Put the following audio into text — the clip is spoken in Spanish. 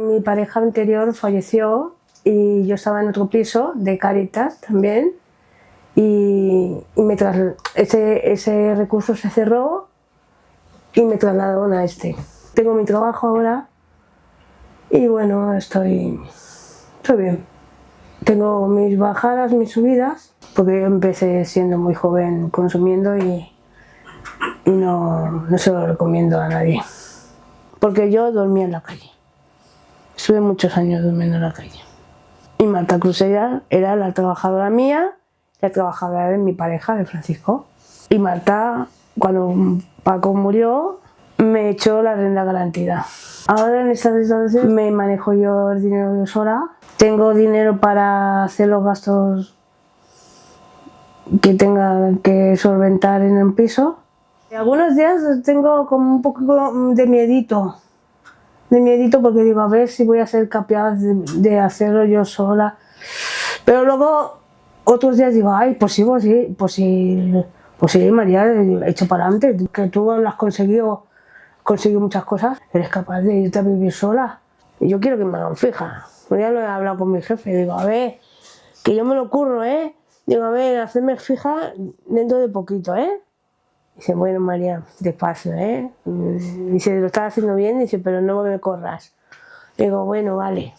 Mi pareja anterior falleció y yo estaba en otro piso de Cáritas también y ese recurso se cerró y me trasladaron a este. Tengo mi trabajo ahora y bueno, estoy bien. Tengo mis bajadas, mis subidas, porque yo empecé siendo muy joven consumiendo y no se lo recomiendo a nadie. Porque yo dormía en la calle. Estuve muchos años durmiendo en la calle. Y Marta Crusella era la trabajadora mía, la trabajadora de mi pareja, de Francisco. Y Marta, cuando Paco murió, me echó la renta garantida. Ahora en esta situación me manejo yo el dinero yo sola. Tengo dinero para hacer los gastos que tenga que solventar en el piso. Y algunos días tengo como un poco de miedito porque digo, a ver si voy a ser capaz de hacerlo yo sola. Pero luego otros días digo, ay, pues sí, María, echo para adelante, que tú lo has conseguido muchas cosas, eres capaz de irte a vivir sola. Y yo quiero que me hagan fija. Ya lo he hablado con mi jefe, digo, a ver, que yo me lo curro, ¿eh? Digo, a ver, hacerme fija dentro de poquito, ¿eh? Dice, bueno, María, despacio, ¿eh? Dice, lo estás haciendo bien, dice, pero no me corras. Digo, bueno, vale.